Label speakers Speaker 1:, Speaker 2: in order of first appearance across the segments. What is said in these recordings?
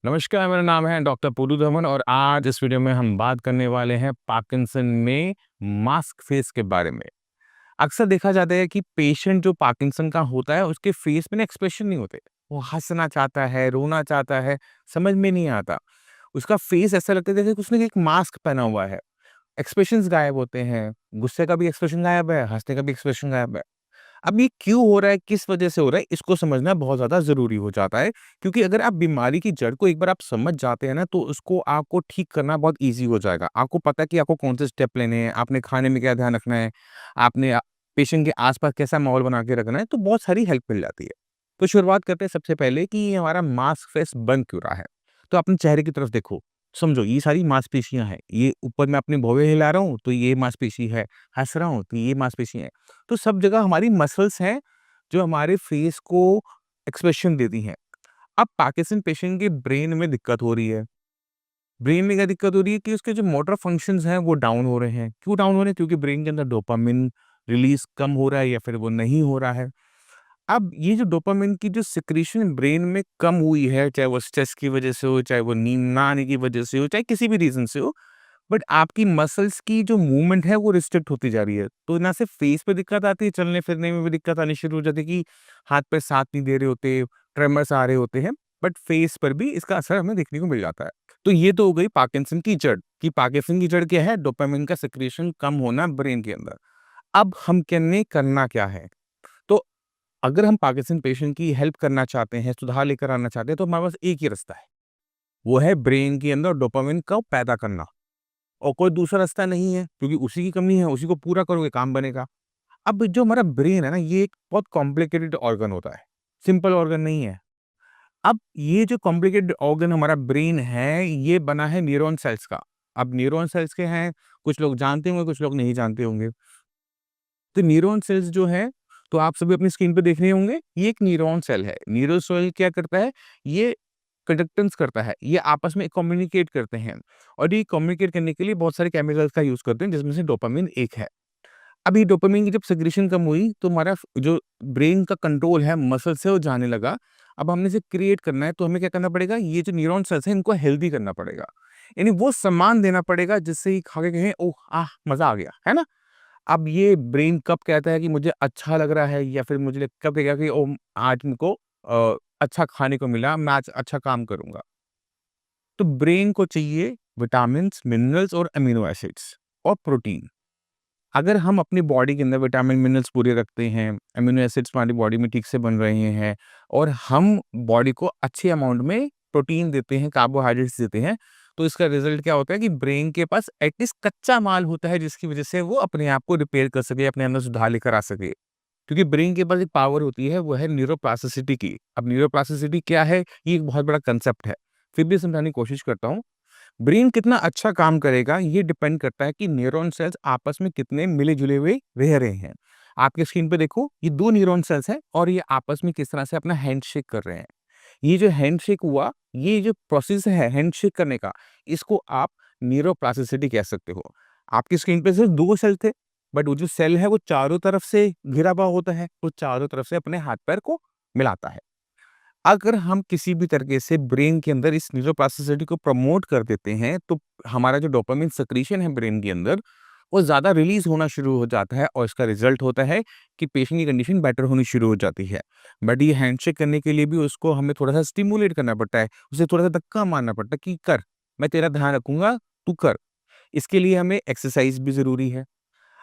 Speaker 1: नमस्कार, मेरा नाम है डॉक्टर पुरु धवन और आज इस वीडियो में हम बात करने वाले हैं पार्किंसन में मास्क फेस के बारे में। अक्सर देखा जाता है कि पेशेंट जो पार्किंसन का होता है, उसके फेस में ना एक्सप्रेशन नहीं होते। वो हँसना चाहता है, रोना चाहता है, समझ में नहीं आता। उसका फेस ऐसा लगता है जैसे कि उसने एक मास्क पहना हुआ है। एक्सप्रेशंस गायब होते हैं, गुस्से का भी एक्सप्रेशन गायब है, हँसने का भी एक्सप्रेशन गायब है। अब ये क्यों हो रहा है, किस वजह से हो रहा है, इसको समझना बहुत ज़्यादा ज़रूरी हो जाता है, क्योंकि अगर आप बीमारी की जड़ को एक बार आप समझ जाते हैं ना, तो उसको आपको ठीक करना बहुत ईज़ी हो जाएगा। आपको पता है कि आपको कौन से स्टेप लेने हैं, आपने खाने में क्या ध्यान रखना है, आपने पेशेंट के आस-पास कैसा माहौल बना के रखना है, तो बहुत सारी हेल्प मिल जाती है। तो शुरुआत करते हैं सबसे पहले कि ये हमारा मास्क फेस बन क्यों रहा है? तो अपने चेहरे की तरफ देखो, समझो ये सारी मांसपेशियाँ हैं, ये ऊपर मैं अपने भौहें हिला रहा हूँ, तो ये मांसपेशी है, हँस रहा हूँ, तो ये मांसपेशी है। तो सब जगह हमारी मसल्स हैं, जो हमारे फेस को एक्सप्रेशन देती हैं। अब पार्किंसन पेशेंट के ब्रेन में दिक्कत हो रही है। ब्रेन में क्या दिक्कत हो रही है कि उसके जो मोटर फंक्शंस हैं, वो डाउन हो रहे हैं। क्यों डाउन हो रहे हैं? क्योंकि ब्रेन के अंदर डोपामाइन रिलीज़ कम हो रहा है या फिर वो नहीं हो रहा है। अब ये जो डोपामाइन की जो सिक्रीशन ब्रेन में कम हुई है, चाहे वो स्ट्रेस की वजह से हो, चाहे वो नींद ना आने की वजह से हो, चाहे किसी भी रीज़न से हो, बट आपकी मसल्स की जो मूवमेंट है वो रिस्ट्रिक्ट होती जा रही है। तो ना सिर्फ फेस पे दिक्कत आती है, चलने-फिरने में भी दिक्कत आनी शुरू हो जाती है कि हाथ-पैर साथ नहीं दे रहे होते, ट्रेमर्स आ रहे होते हैं, बट फेस पर भी इसका असर हमें देखने को मिल जाता है। तो ये तो हो गई पार्किंसन की जड़, कि पार्किंसन की जड़ क्या है? डोपामाइन का सिक्रीशन कम होना ब्रेन के अंदर। अब हम कहने करना क्या है? तो अगर हम पार्किंसन पेशेंट की हेल्प करना चाहते हैं, सुधार लेकर आना चाहते हैं, तो हमारे पास एक ही रास्ता है। वो है ब्रेन के अंदर डोपामाइन को पैदा करना। और कोई दूसरा रास्ता नहीं है, क्योंकि उसी की कमी है, उसी को पूरा करोगे काम बनेगा। अब जो हमारा ब्रेन है ना, ये एक बहुत कॉम्प्लिकेटेड ऑर्गन होता है, सिंपल ऑर्गन नहीं है। अब ये जो कॉम्प्लिकेटेड ऑर्गन हमारा ब्रेन है, ये बना है न्यूरॉन सेल्स का। अब न्यूरॉन सेल्स क्या हैं, कुछ लोग जानते होंगे, कुछ लोग नहीं जानते होंगे। तो न्यूरॉन सेल्स जो हैं, तो आप सभी अपनी स्क्रीन पे देख रहे होंगे, ये एक न्यूरॉन सेल है। न्यूरॉन सेल क्या करता है, ये कंडक्टेंस करता है, ये आपस में कम्युनिकेट करते हैं और ये कम्युनिकेट करने के लिए बहुत सारे केमिकल्स का यूज़ करते हैं, जिसमें से डोपामाइन एक है। अब ये डोपामाइन की जब सेक्रेशन कम हुई, तो हमारा जो ब्रेन का कंट्रोल है मसल से वो जाने लगा। अब हमने इसे क्रिएट करना है, तो हमें क्या करना पड़ेगा, ये जो न्यूरॉन सेल्स हैं, इनको हेल्दी करना पड़ेगा। यानी वो सम्मान देना पड़ेगा, जिससे ये खा के कहें, "ओह! आह! मज़ा आ गया।" है ना? अब ये ब्रेन कब कहता है कि मुझे अच्छा लग रहा है या फिर मुझे कब कहेगा कि ओह! आज मेरे को अच्छा खाने को मिला, मैं आज अच्छा काम करूँगा। तो ब्रेन को चाहिए विटामिन्स, मिनरल्स और अमीनो एसिड्स और प्रोटीन। अगर हम अपनी बॉडी के अंदर विटामिन, मिनरल्स पूरे रखते हैं, अमीनो एसिड्स हमारी बॉडी में ठीक से बन रहे हैं और हम बॉडी को अच्छे अमाउंट में प्रोटीन देते हैं, कार्बोहाइड्रेट्स देते हैं, तो इसका रिज़ल्ट क्या होता है कि ब्रेन के पास एटलीस्ट कच्चा माल होता है, जिसकी वज़ह से वो अपने आप को रिपेयर कर सके, अपने अंदर सुधार लेकर आ सके। क्योंकि ब्रेन के पास एक पावर होती है, वो है न्यूरोप्लास्टिसिटी की। अब न्यूरोप्लास्टिसिटी क्या है? ये एक बहुत बड़ा कांसेप्ट है। फिर भी समझाने की कोशिश करता हूँ। ब्रेन कितना अच्छा काम करेगा, ये डिपेंड करता है कि न्यूरॉन सेल्स आपस में कितने मिले-जुले हुए रह रहे हैं। आपके स्क्रीन पे देखो, ये 2 न्यूरॉन सेल्स हैं और ये आपस में किस तरह से अपना हैंडशेक कर रहे हैं। ये जो हैंडशेक हुआ, ये जो प्रोसेस है हैंडशेक करने का, इसको आप न्यूरोप्लास्टिसिटी कह सकते हो। आपकी स्क्रीन पे सिर्फ 2 सेल थे, बट वो जो सेल है वो चारों तरफ से घिरा हुआ होता है, वो चारों तरफ से अपने हाथ-पैर को मिलाता है। अगर हम किसी भी तरीके से ब्रेन के अंदर इस न्यूरोप्लास्टिसिटी को प्रमोट कर देते हैं, तो हमारा जो डोपामाइन सेक्रीशन है ब्रेन के अंदर, वो ज़्यादा रिलीज़ होना शुरू हो जाता है और इसका रिज़ल्ट होता है कि पेशेंट की कंडीशन बेटर होनी शुरू हो जाती है। बट ये हैंडशेक करने के लिए भी उसको हमें थोड़ा-सा स्टिमुलेट करना पड़ता है, उसे थोड़ा-सा धक्का मारना पड़ता है कि कर, मैं तेरा ध्यान रखूँगा, तू कर। इसके लिए हमें एक्सरसाइज़ भी ज़रूरी है।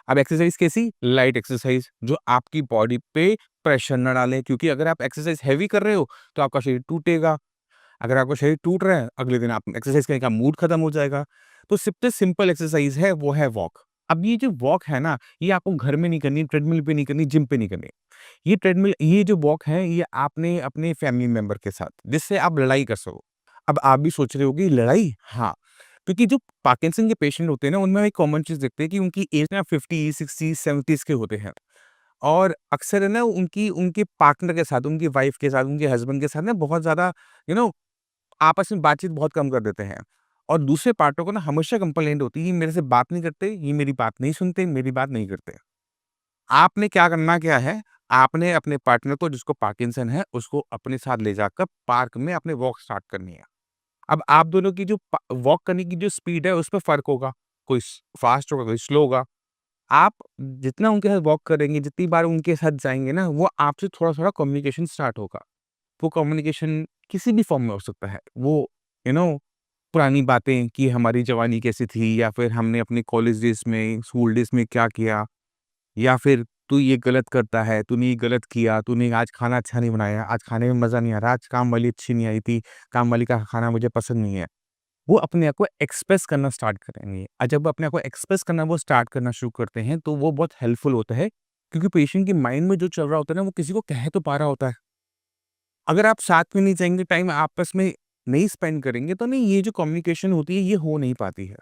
Speaker 1: अब एक्सरसाइज़ कैसी? लाइट एक्सरसाइज़ जो आपकी बॉडी पे प्रेशर ना डालें, क्योंकि अगर आप एक्सरसाइज़ हेवी कर रहे हो, तो आपका शरीर टूटेगा। अगर आपका शरीर टूट रहा है, अगले दिन आप एक्सरसाइज़ करने का मूड खत्म हो जाएगा। तो सबसे सिंपल एक्सरसाइज़ है, वो है वॉक। अब ये जो वॉक है ना, ये आपको घर में नहीं करनी, ट्रेडमिल पे नहीं करनी, जिम पे नहीं करनी। ये जो वॉक है, ये आपने अपने फैमिली मेंबर के साथ, जिससे आप लड़ाई कर सको। अब आप भी सोच रहे होगे लड़ाई? हाँ, क्योंकि जो पार्किंसन के पेशेंट होते हैं ना, उनमें एक कॉमन चीज़ देखते हैं कि उनकी एज ना 50, 60, 70s के होते हैं और अक्सर है ना उनकी उनके पार्टनर के साथ, उनकी वाइफ के साथ, उनके हस्बैंड के साथ ना बहुत ज़्यादा यू नो आपस में बातचीत बहुत कम कर देते हैं और दूसरे पार्टनर को ना हमेशा कंप्लेंट होती है, ये मेरे से बात नहीं करते, ये मेरी बात नहीं सुनते, मेरी बात नहीं करते। आपने क्या करना क्या है, आपने अपने पार्टनर को जिसको पार्किंसन है, उसको अपने साथ ले जाकर पार्क में अपनी वॉक स्टार्ट करनी है। अब आप दोनों की जो वॉक करने की जो स्पीड है, उसमें फ़र्क होगा। कोई फ़ास्ट होगा, कोई स्लो होगा। आप जितना उनके साथ वॉक करेंगे, जितनी बार उनके साथ जाएँगे ना, वो आपसे थोड़ा-थोड़ा कम्युनिकेशन स्टार्ट होगा। वो कम्युनिकेशन किसी भी फ़ॉर्म में हो सकता है। वो यू नो पुरानी बातें कि हमारी जवानी कैसी थी, या फिर हमने अपने कॉलेज डेज़ में, स्कूल डेज़ में क्या किया, या फिर तू ये गलत करता है, तूने ये गलत किया, तूने आज खाना अच्छा नहीं बनाया, आज खाने में मज़ा नहीं आ रहा, आज काम वाली अच्छी नहीं आई थी, काम वाली का खाना मुझे पसंद नहीं है। वो अपने आप को एक्सप्रेस करना स्टार्ट करेंगे, और जब अपने आप को एक्सप्रेस करना वो स्टार्ट करना शुरू करते हैं, तो वो बहुत हेल्पफुल होता है, क्योंकि पेशेंट के माइंड में जो चल रहा होता है ना, वो किसी को कह तो पा रहा होता है। अगर आप साथ में नहीं जाएँगे, टाइम आपस में नहीं स्पेंड करेंगे, तो नहीं, ये जो कम्युनिकेशन होती है, ये हो नहीं पाती है।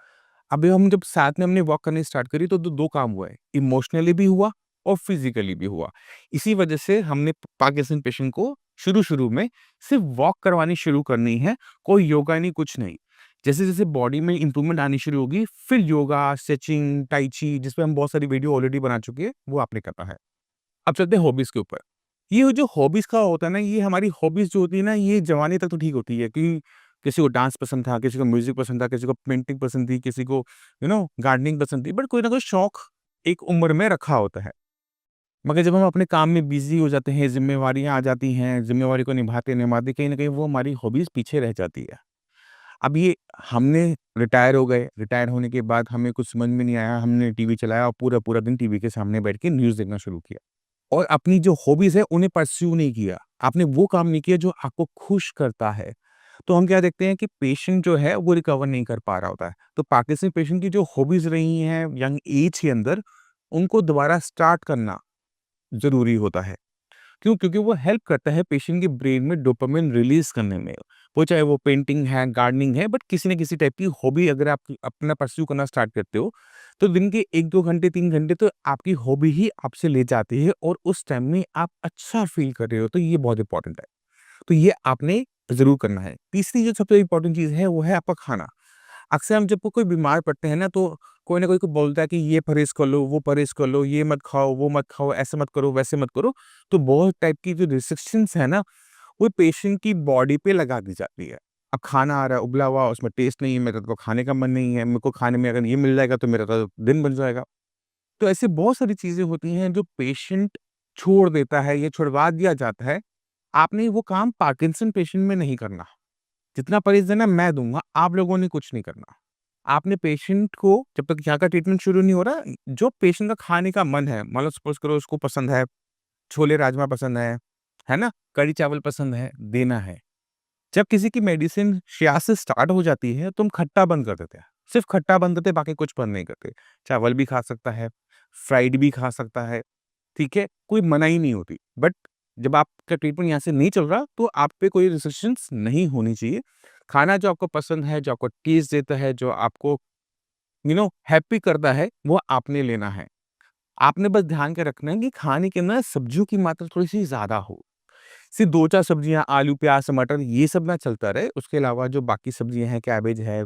Speaker 1: अभी हम जब साथ में हमने वॉक करनी स्टार्ट करी, तो 2 काम हुए, इमोशनली भी हुआ और फिज़िकली भी हुआ। इसी वजह से हमने पार्किंसन पेशेंट को शुरू-शुरू में सिर्फ़ वॉक करवानी शुरू करनी है, कोई योगा नहीं, कुछ नहीं। जैसे-जैसे बॉडी में इम्प्रूवमेंट आनी शुरू होगी, फिर योगा, स्ट्रेचिंग, tai chi, जिस पे हम बहुत सारी वीडियो ऑलरेडी बना चुके हैं, वो आपने करना है। अब चलते हैं हॉबीज़ के ऊपर। ये जो हॉबीज़ का होता है ना, ये हमारी हॉबीज़ जो होती है ना, ये जवानी तक तो ठीक होती है कि किसी को डांस पसंद था, किसी को म्यूज़िक पसंद था, किसी को पेंटिंग पसंद थी, किसी को गार्डनिंग पसंद थी, बट कोई ना कोई शौक एक उम्र में रखा होता है। मगर जब हम अपने काम में बिज़ी हो जाते हैं, ज़िम्मेवारियाँ आ जाती हैं, ज़िम्मेवारी को निभाते-निभाते कहीं न कहीं वो हमारी हॉबीज़ पीछे रह जाती है। अब ये हमने रिटायर हो गए, रिटायर होने के बाद हमें कुछ समझ में नहीं आया, हमने टीवी चलाया और पूरा-पूरा दिन टीवी के सामने बैठ के न्यूज़ देखना शुरू किया। और अपनी जो हॉबीज़ है, उन्हें परस्यू नहीं किया। आपने वो काम नहीं किया जो आपको खुश करता है। तो हम क्या देखते हैं कि पेशेंट जो है वो रिकवर नहीं कर पा रहा होता है। तो पार्किंसन पेशेंट की जो हॉबीज़ रही हैं यंग एज के अंदर, उनको दोबारा स्टार्ट करना ज़रूरी होता है। क्यों? क्योंकि वो हेल्प करता है पेशेंट के ब्रेन में डोपामाइन रिलीज़ करने में। वो चाहे वो पेंटिंग है, गार्डनिंग है, बट किसी न किसी टाइप की हॉबी अगर आप अपना परस्यू करना स्टार्ट करते हो, तो दिन के 1-2 घंटे, 3 घंटे तो आपकी हॉबी ही आपसे ले जाती है, और उस टाइम में आप अच्छा फ़ील कर रहे हो, तो ये बहुत इम्पोर्टेंट है। तो ये आपने ज़रूर करना है। तीसरी जो सबसे इम्पोर्टेंट चीज़ है, वो है आपका खाना। अक्सर हम जब कोई बीमार पड़ते हैं ना, तो कोई ना कोई को बोलता है कि ये परहेज़ कर लो, वो परहेज़ कर लो, ये मत खाओ, वो मत खाओ, ऐसे मत करो, वैसे मत करो। तो बहुत टाइप की जो रिस्ट्रिक्शंस है ना, वो पेशेंट की बॉडी पे लगा दी जाती है। अब खाना आ रहा है उबला हुआ, उसमें टेस्ट नहीं है, मेरे को खाने का मन नहीं है, मेरे को खाने में अगर ये मिल जाएगा तो मेरा तो दिन बन जाएगा। तो ऐसी बहुत सारी चीज़ें होती हैं जो पेशेंट छोड़ देता है, या छुड़वा दिया जाता है। आपने वो काम पार्किंसन पेशेंट में नहीं करना। जितना परहेज़ देना मैं दूँगा, आप लोगों ने कुछ नहीं करना। आपने पेशेंट को जब तक यहाँ का ट्रीटमेंट शुरू नहीं हो रहा, जो पेशेंट का खाने का मन है, मान लो सपोज़ करो उसको पसंद है, छोले-राजमा पसंद है ना? कढ़ी-चावल पसंद है, देना है। जब किसी की मेडिसिन शिया से स्टार्ट हो जाती है, तो हम खट्टा बंद कर देते हैं। सिर्फ़ खट्टा बंद करते हैं, बाकी कुछ बंद नहीं करते। चावल भी खा सकता है, फ्राइड भी खा सकता है, ठीक है? कोई मनाही नहीं होती। बट जब आपका ट्रीटमेंट यहाँ से नहीं चल रहा, तो आप पे कोई रिस्ट्रिक्शंस नहीं होनी चाहिए। खाना जो आपको पसंद है, जो आपको टेस्ट देता है, जो आपको हैप्पी करता है, वो आपने लेना है। आपने बस ध्यान के रखना है कि खाने के अंदर सब्जियों की मात्रा थोड़ी-सी ज़्यादा हो। सिर्फ़ 2-4 सब्जियाँ, आलू, प्याज़, टमाटर, ये सब ना चलता रहे। उसके अलावा जो बाकी सब्जियाँ हैं, कैबेज है,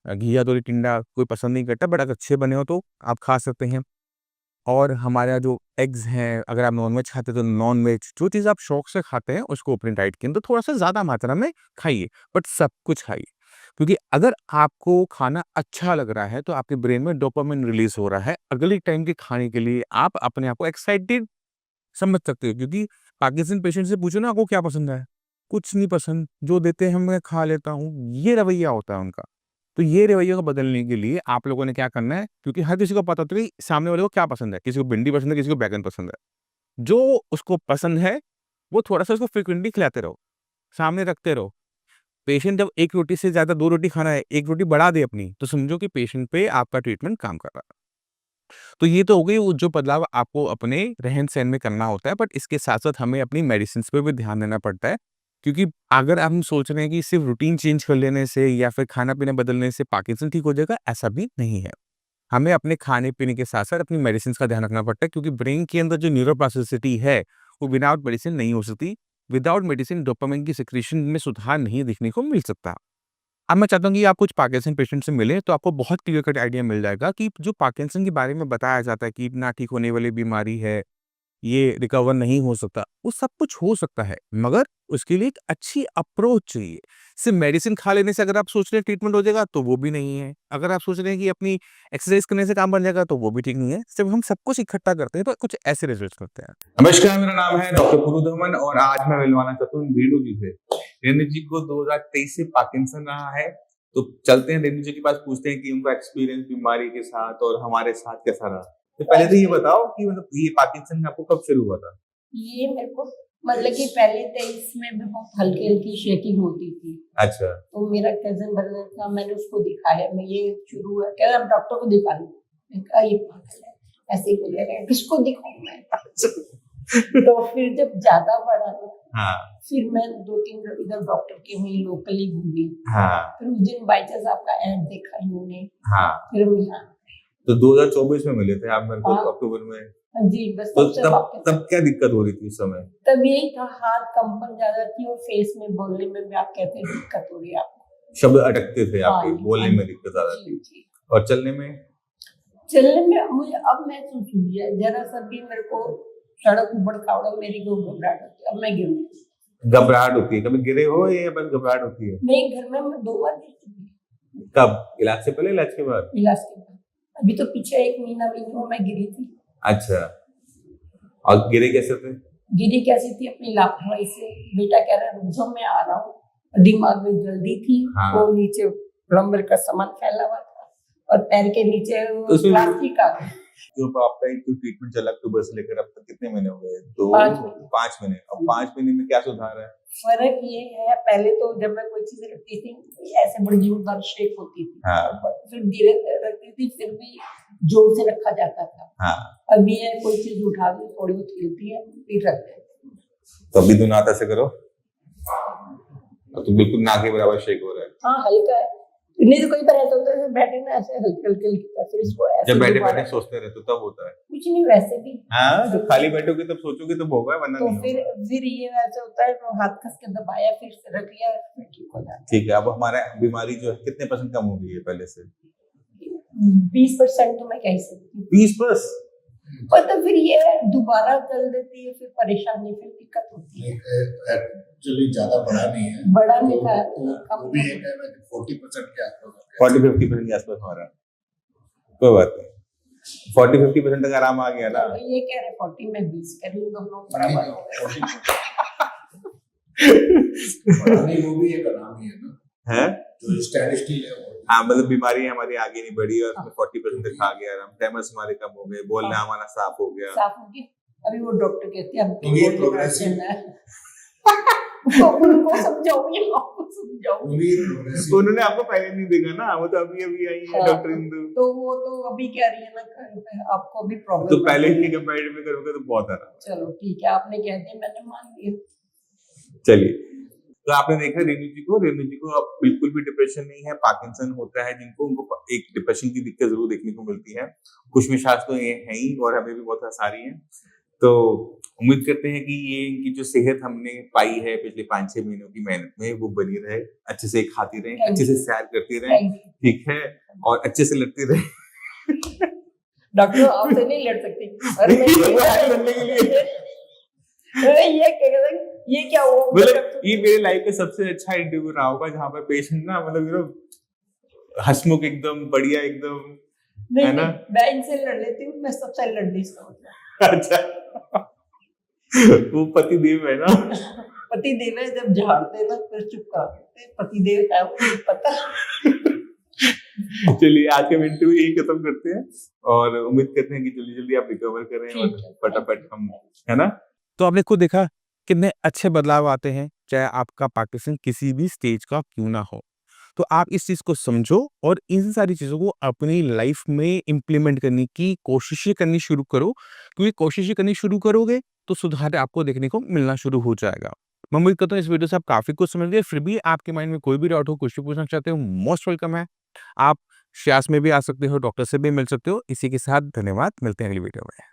Speaker 1: घिया, तोरी, टिंडा कोई पसंद नहीं करता, बट अगर अच्छे बने हो तो आप खा सकते हैं। और हमारा जो एग्स हैं, अगर आप नॉन-वेज खाते हैं तो नॉन-वेज, जो चीज़ आप शौक से खाते हैं उसको अपनी डाइट के अंदर थोड़ा-सा ज़्यादा मात्रा में खाइए, बट सब कुछ खाइए। क्योंकि अगर आपको खाना अच्छा लग रहा है, तो आपके ब्रेन में डोपामाइन रिलीज़ हो रहा है। अगले टाइम के खाने के लिए आप अपने आप को एक्साइटेड समझ सकते हो, क्योंकि पार्किंसन पेशेंट से पूछो ना आपको क्या पसंद है? कुछ नहीं पसंद, जो देते हैं मैं खा लेता हूँ, ये रवैया होता है उनका। तो ये रवैया को बदलने के लिए आप लोगों ने क्या करना है, क्योंकि हर किसी को पता होता है कि सामने वाले को क्या पसंद है, किसी को भिंडी पसंद है, किसी को बैंगन पसंद है। जो उसको पसंद है, वो थोड़ा-सा उसको फ्रीक्वेंटली खिलाते रहो, सामने रखते रहो। पेशेंट जब 1 रोटी से ज़्यादा 2 रोटी खाना है, 1 रोटी बढ़ा दे अपनी, तो समझो कि पेशेंट पे आपका ट्रीटमेंट काम कर रहा है। तो ये तो हो गई वो जो बदलाव आपको अपने रहन-सहन में करना होता है, बट इसके साथ-साथ हमें अपनी मेडिसिन्स पे भी ध्यान देना पड़ता है। क्योंकि अगर हम सोच रहे हैं कि सिर्फ़ रूटीन चेंज कर लेने से या फिर खाना-पीना बदलने से पार्किंसन ठीक हो जाएगा, ऐसा भी नहीं है। हमें अपने खाने-पीने के साथ-साथ अपनी मेडिसिन्स का ध्यान रखना पड़ता है, क्योंकि ब्रेन के अंदर जो न्यूरोप्लास्टिसिटी है, वो विदाउट मेडिसिन नहीं हो सकती। विदाउट मेडिसिन डोपामाइन की सिक्रीशन में सुधार नहीं देखने को मिल सकता। अब मैं चाहता हूँ कि आप कुछ पार्किंसन पेशेंट से मिलें, तो आपको बहुत क्लियर कट आइडिया मिल जाएगा कि जो पार्किंसन के बारे में बताया जाता है कि ना ठीक होने वाली बीमारी है, ये रिकवर नहीं हो सकता, वो सब कुछ हो सकता है, मगर उसके लिए एक अच्छी अप्रोच चाहिए। सिर्फ़ मेडिसिन खा लेने से अगर आप सोच रहे हैं ट्रीटमेंट हो जाएगा, तो वो भी नहीं है। अगर आप सोच रहे हैं कि अपनी एक्सरसाइज़ करने से काम बन जाएगा, तो वो भी ठीक नहीं है। जब हम सब कुछ इकट्ठा करते हैं, तो कुछ ऐसे रिजल्ट्स मिलते हैं। नमस्कार, मेरा नाम है डॉक्टर पुरुधमन और आज मैं मिलवाना चाहता हूँ रेणु जी से। रेणु जी को 2023 से पार्किंसन रहा है, तो चलते हैं रेणु जी के पास, पूछते हैं कि उनका एक्सपीरियंस बीमारी के साथ और हमारे साथ कैसा रहा। तो पहले तो ये बताओ कि मतलब ये पार्किंसन आपको कब शुरू हुआ था?
Speaker 2: ये मेरे को मतलब कि पहले 23 में भी बहुत हल्की-हल्की शेकिंग होती थी।
Speaker 1: अच्छा।
Speaker 2: तो मेरा कज़न ब्रदर था, मैंने उसको दिखाया, मैं ये शुरू हुआ, कह रहा अब डॉक्टर को दिखा लो। मैंने कहा ये पागल है, ऐसे ही बोलेगा, किसको दिखाऊँ मैं? तो फिर जब ज़्यादा बढ़ा ना,
Speaker 1: हाँ।
Speaker 2: फिर मैं 2-3 इधर डॉक्टर के वहीं लोकली घूमी।
Speaker 1: हाँ।
Speaker 2: फिर उस दिन बाय चांस आपका ऐड देखा इन्होंने।
Speaker 1: हाँ।
Speaker 2: फिर हम यहाँ
Speaker 1: तो 2024 में मिले थे आप मेरे को,
Speaker 2: हाँ।
Speaker 1: अक्टूबर में।
Speaker 2: जी, बस
Speaker 1: तो
Speaker 2: तब से वापस
Speaker 1: तब क्या दिक्कत हो रही थी उस समय?
Speaker 2: तब यही था, हाथ कंपन ज्यादा थी और फेस में बोलने में भी आप कहते हैं दिक्कत हो रही है आपको।
Speaker 1: शब्द अटकते थे
Speaker 2: हाँ
Speaker 1: आपके,
Speaker 2: जी,
Speaker 1: बोलने
Speaker 2: हाँ
Speaker 1: में
Speaker 2: जी,
Speaker 1: दिक्कत आ रही
Speaker 2: जी,
Speaker 1: थी।
Speaker 2: जी।
Speaker 1: और चलने में?
Speaker 2: चलने में मुझे अब महसूस हुई है, जरा सा भी मेरे को सड़क उबड़-खाबड़ मेरी को घबराहट होती है, अब मैं गिरूँ।
Speaker 1: घबराहट होती है, कभी गिरे हो या बस घबराहट होती है?
Speaker 2: नहीं, घर में मैं 2 बार गिर चुकी हूँ।
Speaker 1: कब? इलाज से पहले, इलाज के बाद?
Speaker 2: इलाज के बाद। अभी तो पीछे 1 महीना भी नहीं हुआ मैं गिरी थी।
Speaker 1: अच्छा। और गिरे कैसे थे?
Speaker 2: गिरी कैसी थी? अपनी लापरवाही से। बेटा कह रहा है रुक जाओ मैं आ रहा हूँ। दिमाग में जल्दी थी।
Speaker 1: हाँ।
Speaker 2: वो नीचे प्लम्बर का सामान फैला हुआ था और पैर के नीचे
Speaker 1: तो
Speaker 2: प्लास्टिक आ गया।
Speaker 1: जो आपका एक ट्रीटमेंट चला अक्टूबर से लेकर अब तक कितने महीने हो गए? 5 महीने। अब 5 महीने में क्या सुधार है?
Speaker 2: फर्क ये है, पहले तो जब मैं कोई चीज रखती थी ऐसे बड़ी जोरदार शेक होती थी।
Speaker 1: हाँ।
Speaker 2: फिर धीरे रखती थी, फिर भी जोर से रखा जाता था।
Speaker 1: हाँ।
Speaker 2: अभी है कोई चीज उठा दी, थोड़ी बहुत हिलती है, फिर रख देते।
Speaker 1: तो अभी दोनों हाथ ऐसे करो, तो बिल्कुल ना के बराबर शेक हो रहा है।
Speaker 2: हाँ, हल्का है। नहीं तो कोई बार ऐसा होता है बैठे ना ऐसे हल्के-हल्के फिर इसको ऐसे
Speaker 1: जब बैठे-बैठे सोचते रहते हो तब होता है?
Speaker 2: कुछ नहीं, वैसे भी।
Speaker 1: हाँ, जब खाली बैठोगे तब सोचोगे तब होगा, वरना
Speaker 2: तो
Speaker 1: नहीं होगा।
Speaker 2: फिर ये वैसे होता है, तो हाथ कस के दबाया, फिर से रख लिया, फिर ठीक हो जाता है।
Speaker 1: ठीक है, अब हमारा बीमारी जो है कितने % कम हो गई है पहले से?
Speaker 2: 20% तो मैं कह सकती हूँ।
Speaker 1: 20 प्लस?
Speaker 2: पर तो फिर ये दोबारा चल देती है, फिर परेशानी, फिर दिक्कत होती है।
Speaker 3: एक्चुअली ज्यादा बड़ा नहीं है,
Speaker 2: बड़ा नहीं था,
Speaker 3: वो भी एक है 40% के आसपास,
Speaker 1: 40-50% के आसपास हो रहा है। कोई बात नहीं, 40-50% तक आराम आ गया ना।
Speaker 2: ये कह रहे 40 में 20 कर लूं, दोनों बराबर हो गए।
Speaker 3: बड़ा नहीं, वो भी एक आराम ही है ना,
Speaker 1: है
Speaker 3: जो स्टैंड स्टिल है वो।
Speaker 1: हाँ, मतलब बीमारी हमारी आगे नहीं बढ़ी और उसमें 40% तक आ गया आराम, टैमर्स हमारे कम हो गए, बोलना हमारा साफ हो गया।
Speaker 2: साफ हो गया। अभी वो डॉक्टर कहते हैं
Speaker 3: तो ये प्रोग्रेसिव
Speaker 2: है। तो उनको समझाओगे, आपको समझाओ।
Speaker 1: उन्होंने आपको पहले नहीं देखा ना, वो तो अभी आई है डॉक्टर इंदु।
Speaker 2: तो वो तो अभी कह रही है ना, आपको भी प्रॉब्लम
Speaker 1: तो पहले के कंपैरिजन में करोगे तो बहुत आराम।
Speaker 2: चलो ठीक है, आपने कह दिया, मैंने मान लिया।
Speaker 1: चलिए, तो आपने देखा रेणु जी को अब बिल्कुल भी डिप्रेशन नहीं है। पार्किंसन होता है जिनको, उनको एक डिप्रेशन की दिक्कत जरूर देखने को मिलती है। कुछ मिशाज तो ये है ही और हमें भी बहुत आसानी है। तो उम्मीद करते हैं कि ये इनकी जो सेहत हमने पाई है पिछले 5-6 महीनों की मेहनत में, वो बनी रहे, अच्छे से खाती रहे, अच्छे से सैर करती रहे, ठीक है, और अच्छे से लड़ती रहे।
Speaker 2: डॉक्टर आपसे नहीं लड़ सकती। अरे
Speaker 1: लड़ने के लिए
Speaker 2: ये क्या हुआ?
Speaker 1: मतलब ये मेरे लाइफ का सबसे अच्छा इंटरव्यू रहा होगा जहाँ पर पेशेंट ना, मतलब हंसमुख एकदम बढ़िया एकदम, है ना?
Speaker 2: मैं इनसे लड़ लेती हूँ, मैं सबसे लड़ नहीं सकता।
Speaker 1: अच्छा। वो पति देव है ना?
Speaker 2: पति देव है, जब झाड़ते ना फिर चुप कर देते, पति देव है वो पता।
Speaker 1: चलिए, आज के इंटरव्यू यही खत्म करते हैं और उम्मीद करते हैं कि जल्दी आप रिकवर करें और फटाफट हम, है ना? तो आपने खुद देखा कितने अच्छे बदलाव आते हैं, चाहे आपका पार्किंसन किसी भी स्टेज का क्यों ना हो। तो आप इस चीज़ को समझो और इन सारी चीज़ों को अपनी लाइफ में इम्प्लीमेंट करने की कोशिशें करनी शुरू करो, क्योंकि कोशिशें करनी शुरू करोगे तो सुधार आपको देखने को मिलना शुरू हो जाएगा। मैं उम्मीद करता हूँ इस वीडियो से आप काफ़ी कुछ समझ गए, फिर भी आपके माइंड में कोई भी डाउट हो, कुछ भी पूछना चाहते हो, मोस्ट वेलकम है। आप श्यास में भी आ सकते हो, डॉक्टर से भी मिल सकते हो। इसी के साथ धन्यवाद, मिलते हैं अगली वीडियो में।